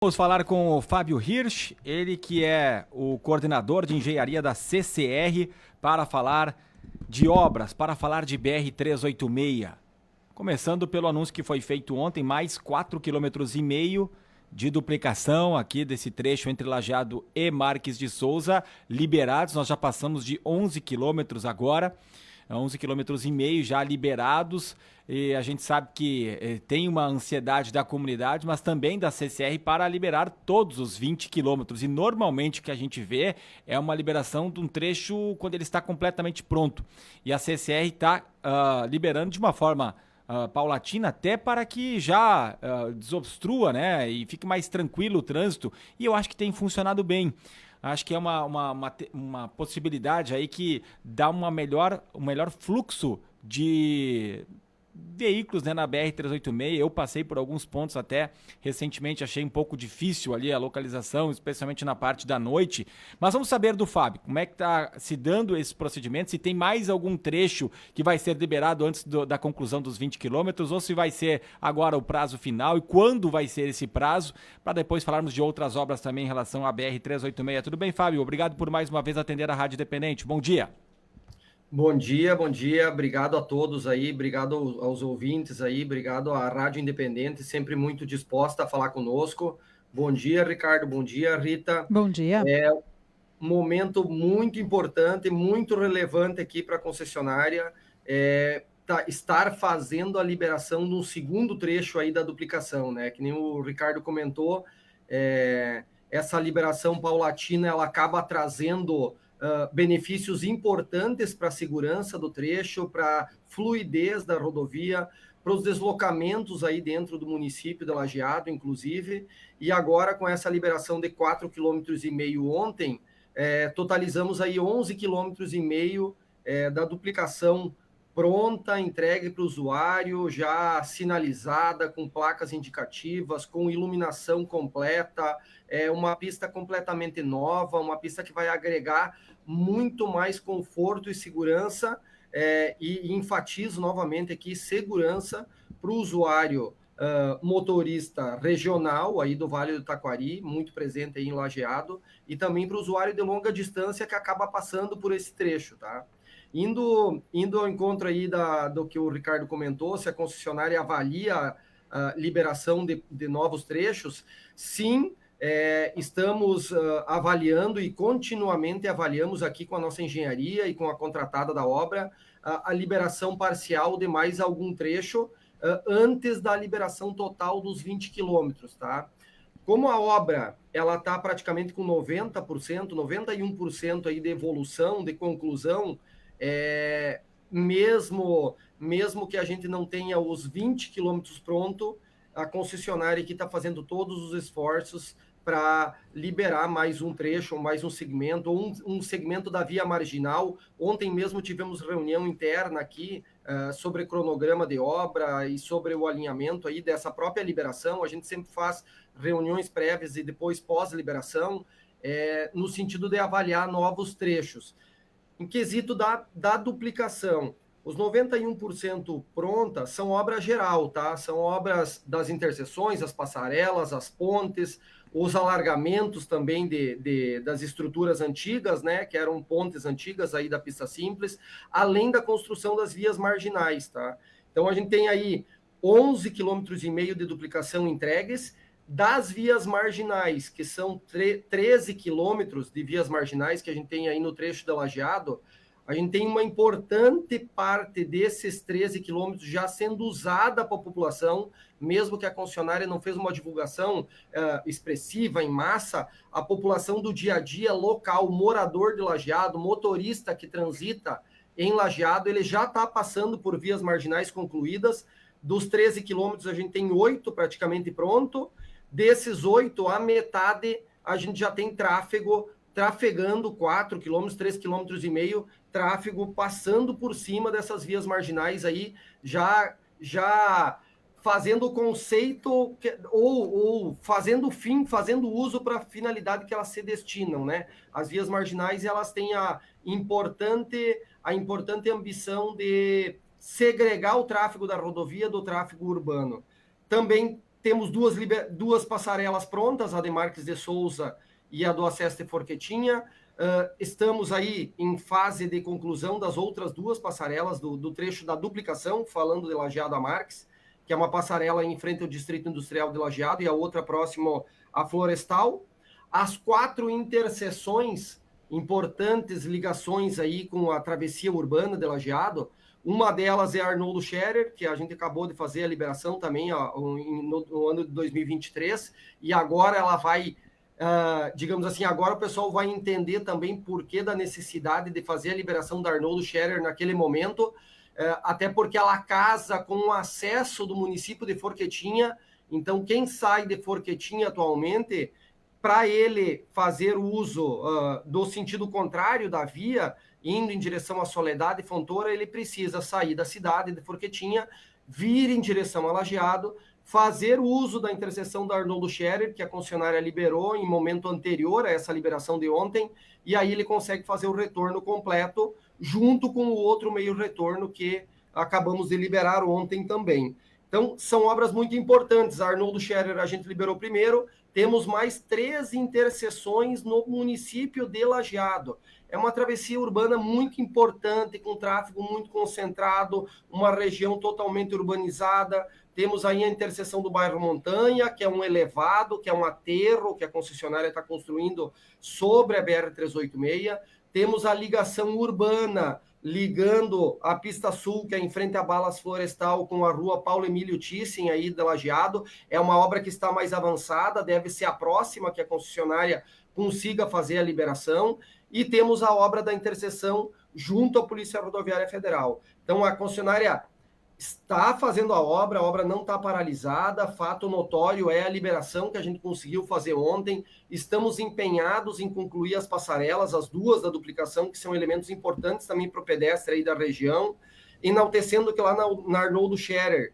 Vamos falar com o Fábio Hirsch, ele que é o coordenador de engenharia da CCR, para falar de obras, para falar de BR-386. Começando pelo anúncio que foi feito ontem, mais 4,5 km de duplicação aqui desse trecho entre Lajeado e Marques de Souza, liberados. Nós já passamos de 11 quilômetros agora. 11,5 km já liberados, e a gente sabe que tem uma ansiedade da comunidade, mas também da CCR para liberar todos os 20 quilômetros, e normalmente o que a gente vê é uma liberação de um trecho quando ele está completamente pronto, e a CCR está liberando de uma forma paulatina, até para que já desobstrua, né, e fique mais tranquilo o trânsito, e eu acho que tem funcionado bem. Acho que é uma possibilidade aí que dá um melhor fluxo de veículos, né, na BR-386. Eu passei por alguns pontos até recentemente, achei um pouco difícil ali a localização, especialmente na parte da noite. Mas vamos saber do Fábio, como é que está se dando esse procedimento, se tem mais algum trecho que vai ser liberado antes da conclusão dos 20 quilômetros, ou se vai ser agora o prazo final e quando vai ser esse prazo, para depois falarmos de outras obras também em relação à BR-386. Tudo bem, Fábio? Obrigado por mais uma vez atender a Rádio Independente. Bom dia. Bom dia, bom dia. Obrigado a todos aí, obrigado aos ouvintes aí, obrigado à Rádio Independente, sempre muito disposta a falar conosco. Bom dia, Ricardo, bom dia, Rita. Bom dia. É um momento muito importante, muito relevante aqui para a concessionária, estar fazendo a liberação do segundo trecho aí da duplicação, né? Que nem o Ricardo comentou, essa liberação paulatina, ela acaba trazendo benefícios importantes para a segurança do trecho, para a fluidez da rodovia, para os deslocamentos aí dentro do município de Lajeado, inclusive, e agora com essa liberação de 4,5 km ontem, totalizamos aí 11,5 km da duplicação pronta, entregue para o usuário, já sinalizada, com placas indicativas, com iluminação completa, uma pista completamente nova, uma pista que vai agregar muito mais conforto e segurança, e enfatizo novamente aqui, segurança para o usuário motorista regional aí do Vale do Taquari, muito presente aí em Lajeado, e também para o usuário de longa distância que acaba passando por esse trecho, tá? Indo ao encontro aí do que o Ricardo comentou, se a concessionária avalia a liberação de novos trechos, sim, estamos avaliando e continuamente avaliamos aqui com a nossa engenharia e com a contratada da obra a liberação parcial de mais algum trecho antes da liberação total dos 20 quilômetros, tá? Como a obra ela está praticamente com 90%, 91% aí de evolução, de conclusão, mesmo que a gente não tenha os 20 quilômetros pronto, a concessionária aqui está fazendo todos os esforços para liberar mais um trecho, mais um segmento, ou um segmento da via marginal. Ontem mesmo tivemos reunião interna aqui sobre cronograma de obra e sobre o alinhamento aí dessa própria liberação. A gente sempre faz reuniões prévias e depois pós-liberação, no sentido de avaliar novos trechos. Em quesito da duplicação, os 91% prontas são obra geral, tá? São obras das interseções, as passarelas, as pontes, os alargamentos também das estruturas antigas, né? Que eram pontes antigas aí da pista simples, além da construção das vias marginais, tá? Então a gente tem aí 11,5 km de duplicação entregues. Das vias marginais, que são 13 quilômetros de vias marginais que a gente tem aí no trecho da Lajeado, a gente tem uma importante parte desses 13 quilômetros já sendo usada para a população, mesmo que a concessionária não fez uma divulgação expressiva, em massa, a população do dia a dia local, morador de Lajeado, motorista que transita em Lajeado, ele já está passando por vias marginais concluídas. Dos 13 quilômetros, a gente tem 8 praticamente pronto. Desses 8, a metade a gente já tem trafegando 4 quilômetros, 3,5 km, tráfego passando por cima dessas vias marginais aí, já fazendo o conceito ou fazendo uso para a finalidade que elas se destinam, né? As vias marginais, elas têm a importante ambição de segregar o tráfego da rodovia do tráfego urbano. Também temos duas passarelas prontas, a de Marques de Souza e a do acesso de Forquetinha. Estamos aí em fase de conclusão das outras duas passarelas do trecho da duplicação, falando de Lajeado a Marques, que é uma passarela em frente ao Distrito Industrial de Lajeado e a outra próximo à Florestal. As 4 interseções, importantes ligações aí com a travessia urbana de Lajeado. Uma delas é Arnoldo Scherer, que a gente acabou de fazer a liberação também no ano de 2023, e agora ela vai, digamos assim, agora o pessoal vai entender também por que da necessidade de fazer a liberação da Arnoldo Scherer naquele momento, até porque ela casa com o acesso do município de Forquetinha. Então, quem sai de Forquetinha atualmente, para ele fazer uso do sentido contrário da via, indo em direção à Soledade e Fontoura, ele precisa sair da cidade de Forquetinha, vir em direção a Lajeado, fazer uso da interseção da Arnoldo Scherer, que a concessionária liberou em momento anterior a essa liberação de ontem, e aí ele consegue fazer o retorno completo, junto com o outro meio retorno que acabamos de liberar ontem também. Então, são obras muito importantes. A Arnoldo Scherer a gente liberou primeiro, temos mais 3 interseções no município de Lajeado. É uma travessia urbana muito importante, com tráfego muito concentrado, uma região totalmente urbanizada. Temos aí a interseção do bairro Montanha, que é um elevado, que é um aterro que a concessionária está construindo sobre a BR-386. Temos a ligação urbana, ligando a Pista Sul, que é em frente à Balas Florestal, com a rua Paulo Emílio Thyssen, aí de Lajeado. É uma obra que está mais avançada, deve ser a próxima que a concessionária consiga fazer a liberação. E temos a obra da interseção junto à Polícia Rodoviária Federal. Então, a concessionária está fazendo a obra não está paralisada, fato notório é a liberação que a gente conseguiu fazer ontem. Estamos empenhados em concluir as passarelas, as 2 da duplicação, que são elementos importantes também para o pedestre aí da região, enaltecendo que lá na Arnoldo Scherer,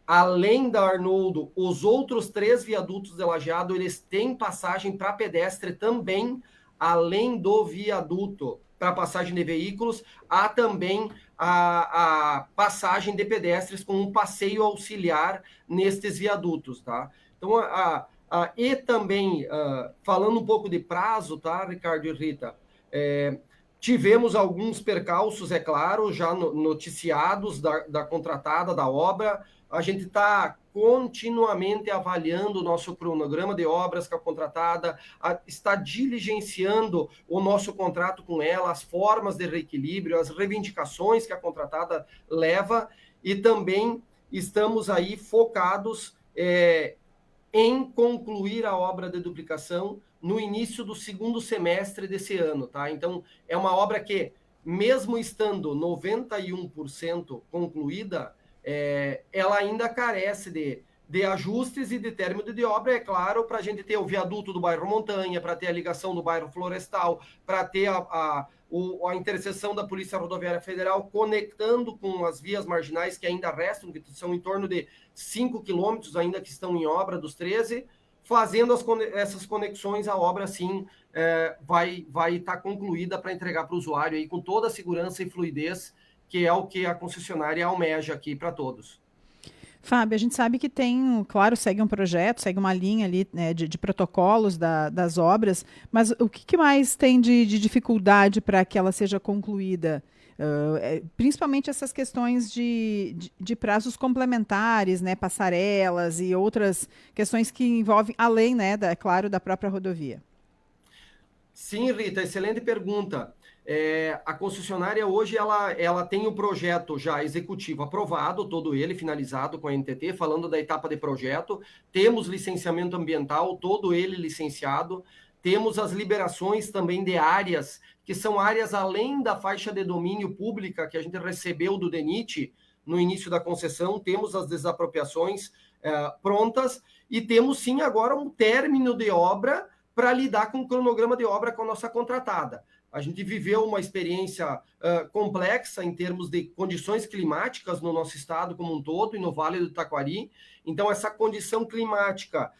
além da Arnoldo, os outros 3 viadutos de Lajeado, eles têm passagem para pedestre também, além do viaduto para passagem de veículos, há também a passagem de pedestres com um passeio auxiliar nestes viadutos, tá? Então, e também, falando um pouco de prazo, tá, Ricardo e Rita, tivemos alguns percalços, é claro, já noticiados da contratada da obra. A gente está continuamente avaliando o nosso cronograma de obras com a contratada, está diligenciando o nosso contrato com ela, as formas de reequilíbrio, as reivindicações que a contratada leva, e também estamos aí focados em concluir a obra de duplicação no início do 2º semestre desse ano, tá? Então, é uma obra que, mesmo estando 91% concluída, ela ainda carece de ajustes e de término de obra, é claro, para a gente ter o viaduto do bairro Montanha, para ter a ligação do bairro Florestal, para ter a interseção da Polícia Rodoviária Federal, conectando com as vias marginais que ainda restam, que são em torno de 5 quilômetros ainda que estão em obra dos 13, fazendo essas conexões, a obra, sim, vai estar concluída para entregar para o usuário aí, com toda a segurança e fluidez, que é o que a concessionária almeja aqui para todos. Fábio, a gente sabe que tem, claro, segue um projeto, segue uma linha ali, né, de protocolos das obras, mas o que mais tem de dificuldade para que ela seja concluída? Principalmente essas questões de prazos complementares, né, passarelas e outras questões que envolvem, além, né, claro, da própria rodovia. Sim, Rita, excelente pergunta. A concessionária hoje ela tem o projeto já executivo aprovado, todo ele finalizado com a NTT, falando da etapa de projeto. Temos licenciamento ambiental, todo ele licenciado. Temos as liberações também de áreas, que são áreas além da faixa de domínio pública que a gente recebeu do DENIT no início da concessão. Temos as desapropriações prontas e temos sim agora um término de obra para lidar com o cronograma de obra com a nossa contratada. A gente viveu uma experiência complexa em termos de condições climáticas no nosso estado como um todo e no Vale do Taquari. Então, essa condição climática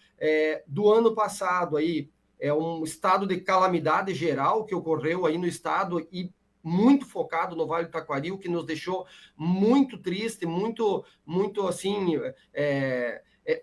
do ano passado aí é um estado de calamidade geral que ocorreu aí no estado e muito focado no Vale do Taquari, o que nos deixou muito triste, muito assim,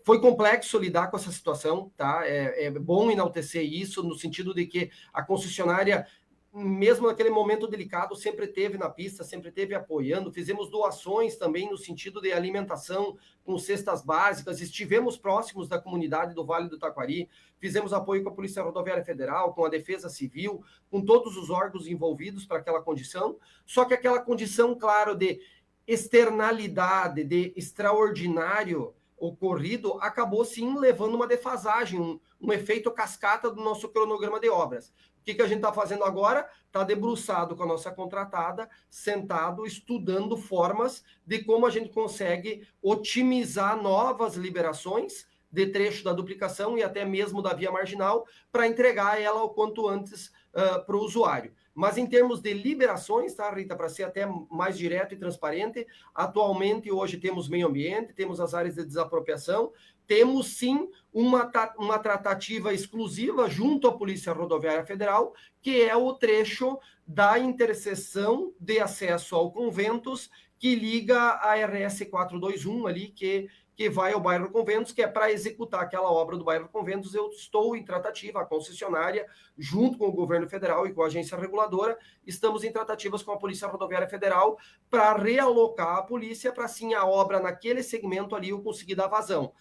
Foi complexo lidar com essa situação, tá? É bom enaltecer isso, no sentido de que a concessionária, mesmo naquele momento delicado, sempre teve na pista, sempre teve apoiando. Fizemos doações também no sentido de alimentação com cestas básicas, estivemos próximos da comunidade do Vale do Taquari, fizemos apoio com a Polícia Rodoviária Federal, com a Defesa Civil, com todos os órgãos envolvidos para aquela condição, só que aquela condição, claro, de externalidade, de extraordinário ocorrido, acabou sim levando uma defasagem, um efeito cascata do nosso cronograma de obras. O que a gente está fazendo agora? Está debruçado com a nossa contratada, sentado, estudando formas de como a gente consegue otimizar novas liberações de trecho da duplicação e até mesmo da via marginal para entregar ela o quanto antes para o usuário. Mas em termos de liberações, tá, Rita, para ser até mais direto e transparente, atualmente hoje temos meio ambiente, temos as áreas de desapropriação, temos sim uma tratativa exclusiva junto à Polícia Rodoviária Federal, que é o trecho da interseção de acesso ao Conventos, que liga a RS 421 ali, que vai ao bairro Conventos, que é para executar aquela obra do bairro Conventos. Eu estou em tratativa, a concessionária, junto com o governo federal e com a agência reguladora, estamos em tratativas com a Polícia Rodoviária Federal para realocar a polícia, para sim a obra naquele segmento ali eu conseguir dar vazão.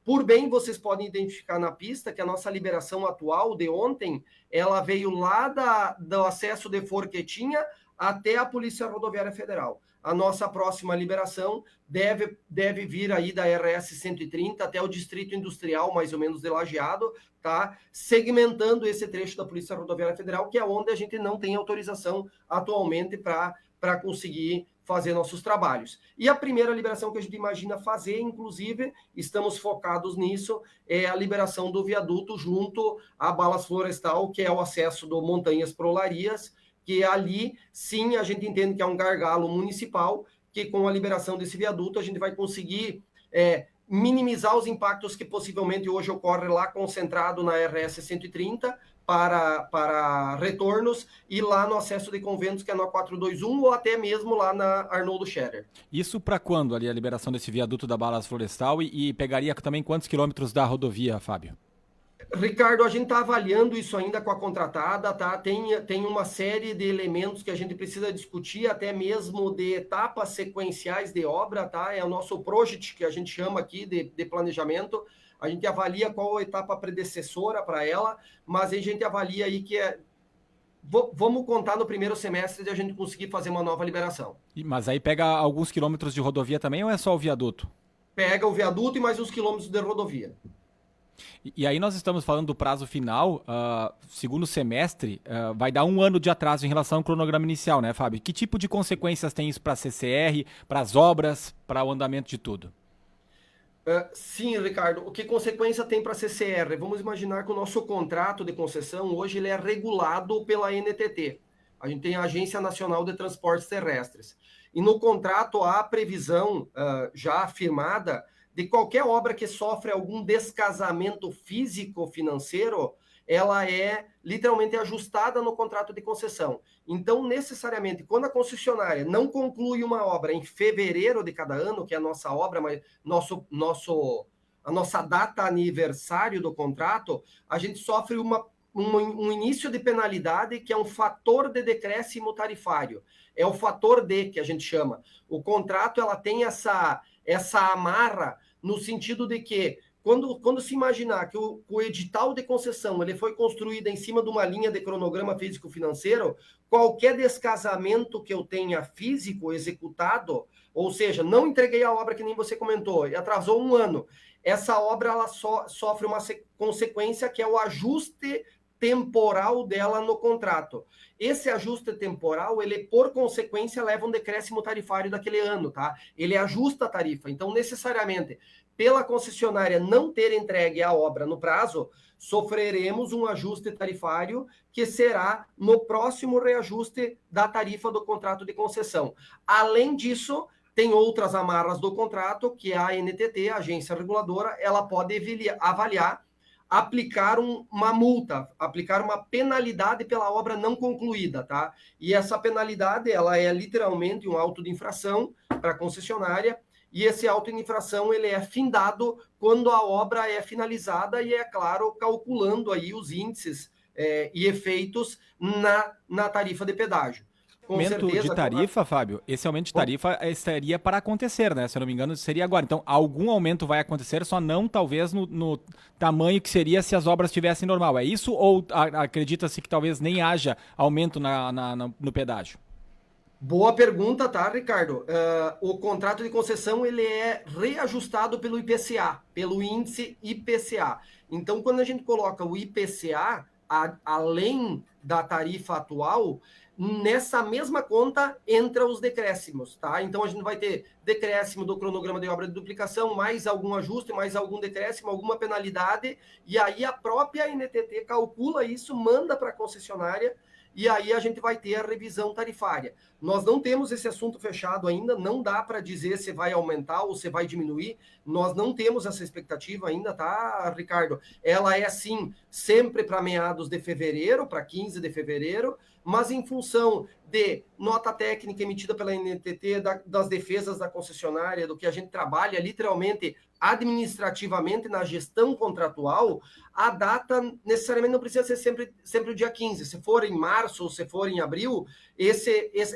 Por bem, vocês podem identificar na pista que a nossa liberação atual de ontem, ela veio lá do acesso de Forquetinha até a Polícia Rodoviária Federal. A nossa próxima liberação deve vir aí da RS 130 até o Distrito Industrial, mais ou menos de Lajeado, tá? Segmentando esse trecho da Polícia Rodoviária Federal, que é onde a gente não tem autorização atualmente para conseguir fazer nossos trabalhos. E a primeira liberação que a gente imagina fazer, inclusive, estamos focados nisso, é a liberação do viaduto junto à Balas Florestal, que é o acesso do Montanhas Prolarias, que ali, sim, a gente entende que é um gargalo municipal, que com a liberação desse viaduto a gente vai conseguir minimizar os impactos que possivelmente hoje ocorrem lá concentrado na RS 130 para retornos e lá no acesso de Conventos, que é na 421, ou até mesmo lá na Arnoldo Scherer. Isso para quando ali a liberação desse viaduto da Balas Florestal e pegaria também quantos quilômetros da rodovia, Fábio? Ricardo, a gente está avaliando isso ainda com a contratada, tá? Tem uma série de elementos que a gente precisa discutir, até mesmo de etapas sequenciais de obra, tá? É o nosso project, que a gente chama aqui de planejamento. A gente avalia qual a etapa predecessora para ela, mas a gente avalia aí que vamos contar no primeiro semestre de a gente conseguir fazer uma nova liberação. Mas aí pega alguns quilômetros de rodovia também ou é só o viaduto? Pega o viaduto e mais uns quilômetros de rodovia. E aí nós estamos falando do prazo final, segundo semestre, vai dar 1 ano de atraso em relação ao cronograma inicial, né, Fábio? Que tipo de consequências tem isso para a CCR, para as obras, para o andamento de tudo? Sim, Ricardo. O que consequência tem para a CCR? Vamos imaginar que o nosso contrato de concessão hoje ele é regulado pela NTT. A gente tem a Agência Nacional de Transportes Terrestres. E no contrato há a previsão já firmada de qualquer obra que sofre algum descasamento físico-financeiro, ela é literalmente ajustada no contrato de concessão. Então, necessariamente, quando a concessionária não conclui uma obra em fevereiro de cada ano, que é a nossa obra, mas a nossa data aniversário do contrato, a gente sofre um início de penalidade que é um fator de decréscimo tarifário. É o fator D, que a gente chama. O contrato ela tem essa amarra no sentido de que quando se imaginar que o edital de concessão ele foi construído em cima de uma linha de cronograma físico-financeiro, qualquer descasamento que eu tenha físico executado, ou seja, não entreguei a obra que nem você comentou, e atrasou 1 ano, essa obra ela sofre uma consequência que é o ajuste temporal dela no contrato. Esse ajuste temporal, ele, por consequência, leva um decréscimo tarifário daquele ano, tá? Ele ajusta a tarifa. Então, necessariamente, pela concessionária não ter entregue a obra no prazo, sofreremos um ajuste tarifário que será no próximo reajuste da tarifa do contrato de concessão. Além disso, tem outras amarras do contrato que a NTT, a agência reguladora, ela pode avaliar, aplicar uma multa, aplicar uma penalidade pela obra não concluída, tá? E essa penalidade, ela é literalmente um auto de infração para a concessionária e esse auto de infração ele é findado quando a obra é finalizada e, é claro, calculando aí os índices e efeitos na tarifa de pedágio. Com Aumento certeza, de tarifa, Fábio, esse aumento de tarifa estaria para acontecer, né? Se eu não me engano, seria agora. Então, algum aumento vai acontecer, só não talvez no tamanho que seria se as obras estivessem normal. É isso ou acredita-se que talvez nem haja aumento no pedágio? Boa pergunta, tá, Ricardo? O contrato de concessão ele é reajustado pelo IPCA, pelo índice IPCA. Então, quando a gente coloca o IPCA, além da tarifa atual, nessa mesma conta entra os decréscimos, tá? Então a gente vai ter decréscimo do cronograma de obra de duplicação, mais algum ajuste, mais algum decréscimo, alguma penalidade, e aí a própria NTT calcula isso, manda para a concessionária, e aí a gente vai ter a revisão tarifária. Nós não temos esse assunto fechado ainda, não dá para dizer se vai aumentar ou se vai diminuir, nós não temos essa expectativa ainda, tá, Ricardo? Ela é, sim, sempre para meados de fevereiro, para 15 de fevereiro, mas em função de nota técnica emitida pela NTT, das defesas da concessionária, do que a gente trabalha literalmente administrativamente na gestão contratual, a data necessariamente não precisa ser sempre o dia 15. Se for em março ou se for em abril,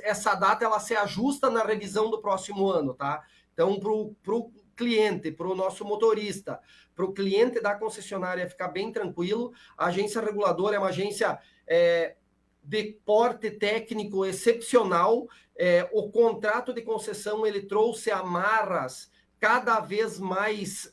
essa data ela se ajusta na revisão do próximo ano, tá? Então, para o cliente, para o nosso motorista, para o cliente da concessionária ficar bem tranquilo, a agência reguladora é uma agência de porte técnico excepcional. O contrato de concessão ele trouxe amarras cada vez mais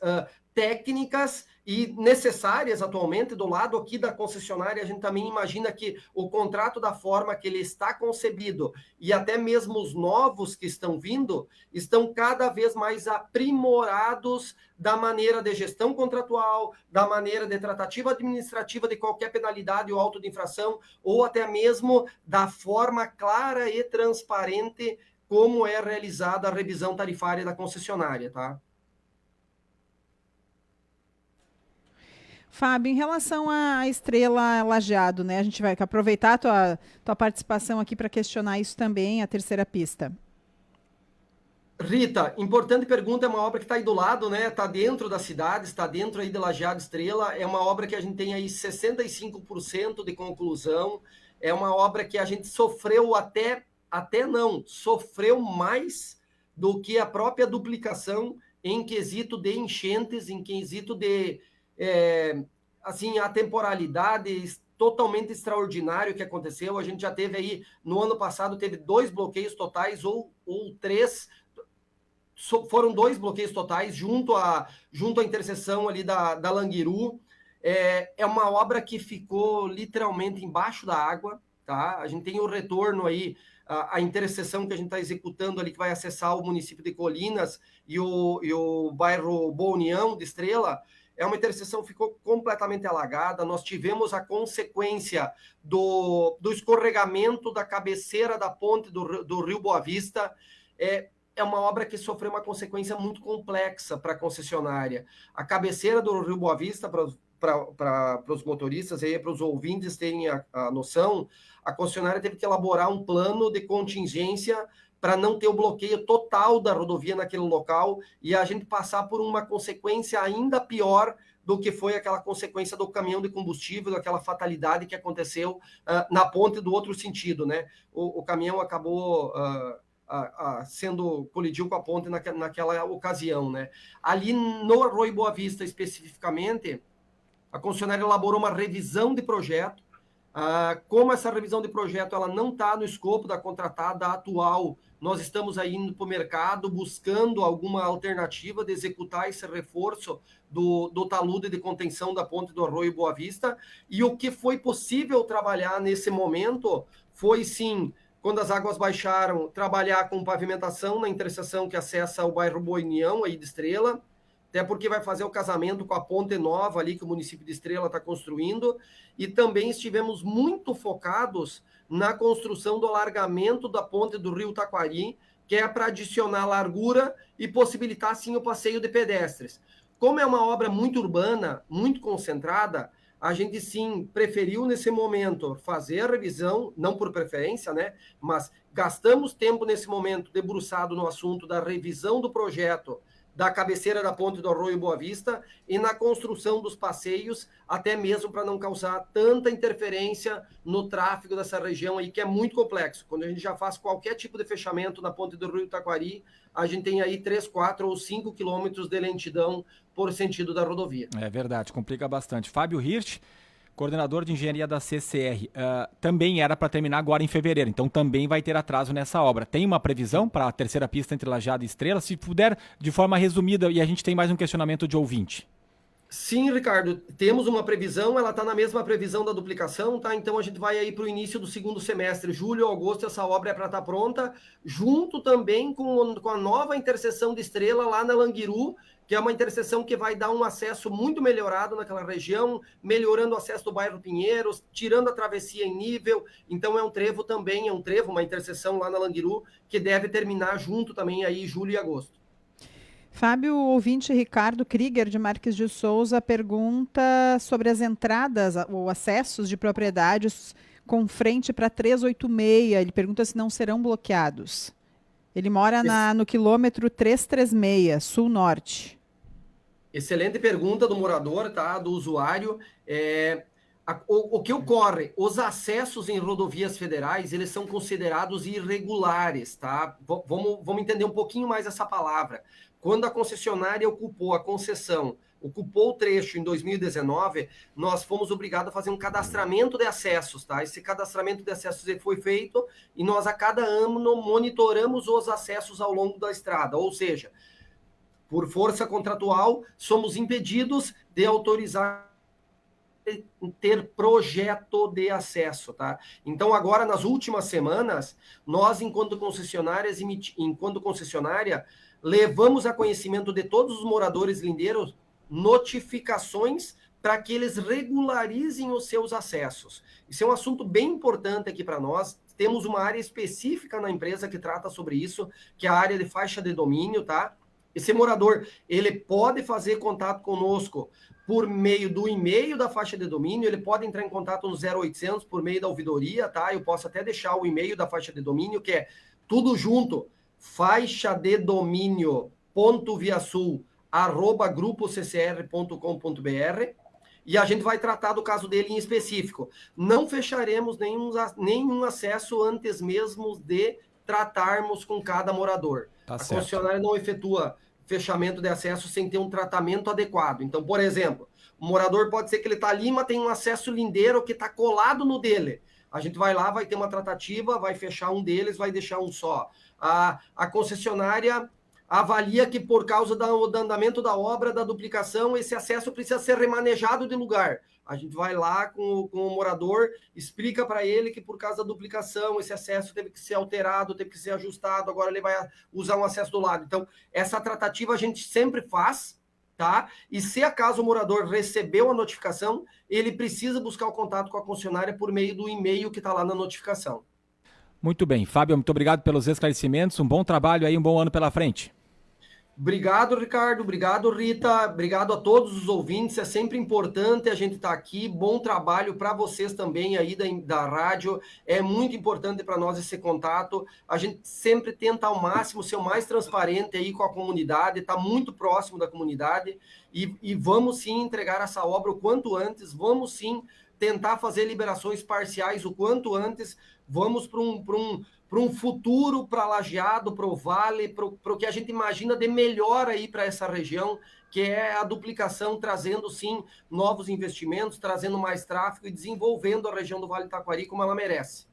técnicas e necessárias atualmente. Do lado aqui da concessionária, a gente também imagina que o contrato, da forma que ele está concebido, e até mesmo os novos que estão vindo, estão cada vez mais aprimorados da maneira de gestão contratual, da maneira de tratativa administrativa de qualquer penalidade ou auto de infração, ou até mesmo da forma clara e transparente como é realizada a revisão tarifária da concessionária, tá? Fábio, em relação à Estrela Lajeado, né? A gente vai aproveitar a tua participação aqui para questionar isso também, a terceira pista. Rita, importante pergunta, é uma obra que está aí do lado, né? Está dentro da cidade, está dentro aí de Lajeado Estrela, é uma obra que a gente tem aí 65% de conclusão, é uma obra que a gente sofreu sofreu mais do que a própria duplicação em quesito de enchentes, em quesito de assim, a temporalidade totalmente extraordinário que aconteceu. A gente já teve aí, no ano passado, teve 2 bloqueios totais, ou 3, foram 2 bloqueios totais, junto à interseção ali da Languiru. É uma obra que ficou literalmente embaixo da água, tá? A gente tem o retorno aí, a interseção que a gente está executando ali, que vai acessar o município de Colinas e o bairro Boa União de Estrela. É uma interseção que ficou completamente alagada. Nós tivemos a consequência do escorregamento da cabeceira da ponte do Rio Boa Vista. É uma obra que sofreu uma consequência muito complexa para a concessionária. A cabeceira do Rio Boa Vista, para os motoristas e para os ouvintes terem a noção, a concessionária teve que elaborar um plano de contingência para não ter o bloqueio total da rodovia naquele local e a gente passar por uma consequência ainda pior do que foi aquela consequência do caminhão de combustível, daquela fatalidade que aconteceu na ponte do outro sentido, né? O caminhão acabou colidiu com a ponte naquela ocasião, né? Ali no Arroio Boa Vista, especificamente, a concessionária elaborou uma revisão de projeto. Como essa revisão de projeto ela não está no escopo da contratada atual, nós estamos aí indo para o mercado buscando alguma alternativa de executar esse reforço do talude de contenção da ponte do Arroio Boa Vista. E o que foi possível trabalhar nesse momento foi, sim, quando as águas baixaram, trabalhar com pavimentação na interseção que acessa o bairro Boa União, aí de Estrela, até porque vai fazer o casamento com a ponte nova ali que o município de Estrela está construindo, e também estivemos muito focados na construção do alargamento da ponte do Rio Taquari, que é para adicionar largura e possibilitar, sim, o passeio de pedestres. Como é uma obra muito urbana, muito concentrada, a gente sim preferiu nesse momento fazer a revisão, não por preferência, né? Mas gastamos tempo nesse momento debruçado no assunto da revisão do projeto da cabeceira da ponte do Arroio Boa Vista e na construção dos passeios, até mesmo para não causar tanta interferência no tráfego dessa região aí, que é muito complexo. Quando a gente já faz qualquer tipo de fechamento na ponte do Rio Taquari, a gente tem aí 3, 4 ou 5 quilômetros de lentidão por sentido da rodovia. É verdade, complica bastante. Fábio Hirsch, coordenador de engenharia da CCR, também era para terminar agora em fevereiro, então também vai ter atraso nessa obra. Tem uma previsão para a terceira pista entre Lajeado e Estrela? Se puder, de forma resumida, e a gente tem mais um questionamento de ouvinte. Sim, Ricardo, temos uma previsão, ela está na mesma previsão da duplicação, tá? Então a gente vai aí para o início do segundo semestre, julho, agosto, essa obra é para estar pronta, junto também com a nova interseção de Estrela lá na Languiru, que é uma interseção que vai dar um acesso muito melhorado naquela região, melhorando o acesso do bairro Pinheiros, tirando a travessia em nível. Então é um trevo também, uma interseção lá na Languiru, que deve terminar junto também aí julho e agosto. Fábio, o ouvinte Ricardo Krieger, de Marques de Souza, pergunta sobre as entradas ou acessos de propriedades com frente para 386. Ele pergunta se não serão bloqueados. Ele mora no quilômetro 336, sul-norte. Excelente pergunta do morador, tá? Do usuário. O que ocorre? Os acessos em rodovias federais, eles são considerados irregulares, tá? Vamos entender um pouquinho mais essa palavra. Quando a concessionária ocupou o trecho em 2019, nós fomos obrigados a fazer um cadastramento de acessos, tá? Esse cadastramento de acessos foi feito e nós a cada ano monitoramos os acessos ao longo da estrada, ou seja, por força contratual, somos impedidos de autorizar ter projeto de acesso, tá? Então agora, nas últimas semanas, nós, enquanto concessionária, levamos a conhecimento de todos os moradores lindeiros notificações para que eles regularizem os seus acessos. Isso é um assunto bem importante aqui para nós. Temos uma área específica na empresa que trata sobre isso, que é a área de faixa de domínio, tá? Esse morador, ele pode fazer contato conosco por meio do e-mail da faixa de domínio, ele pode entrar em contato no 0800 por meio da ouvidoria, tá? Eu posso até deixar o e-mail da faixa de domínio, que é tudo junto, faixadedomínio.viasul@grupoccr.com.br, e a gente vai tratar do caso dele em específico. Não fecharemos nenhum acesso antes mesmo de tratarmos com cada morador. Tá a certo. concessionária não efetua fechamento de acesso sem ter um tratamento adequado. Então, por exemplo, o morador pode ser que ele está ali, mas tem um acesso lindeiro que está colado no dele. A gente vai lá, vai ter uma tratativa, vai fechar um deles, vai deixar um só. A concessionária avalia que por causa do andamento da obra, da duplicação, esse acesso precisa ser remanejado de lugar. A gente vai lá com o morador, explica para ele que por causa da duplicação, esse acesso teve que ser alterado, teve que ser ajustado, agora ele vai usar um acesso do lado. Então, essa tratativa a gente sempre faz, tá? E se acaso o morador recebeu a notificação, ele precisa buscar o contato com a concessionária por meio do e-mail que está lá na notificação. Muito bem. Fábio, muito obrigado pelos esclarecimentos. Um bom trabalho aí, um bom ano pela frente. Obrigado, Ricardo. Obrigado, Rita. Obrigado a todos os ouvintes. É sempre importante a gente estar aqui. Bom trabalho para vocês também aí da rádio. É muito importante para nós esse contato. A gente sempre tenta ao máximo ser o mais transparente aí com a comunidade, está muito próximo da comunidade e vamos sim entregar essa obra o quanto antes. Vamos sim tentar fazer liberações parciais o quanto antes. Vamos para um futuro para Lajeado, para o Vale, para o que a gente imagina de melhor aí para essa região, que é a duplicação, trazendo sim novos investimentos, trazendo mais tráfego e desenvolvendo a região do Vale do Taquari como ela merece.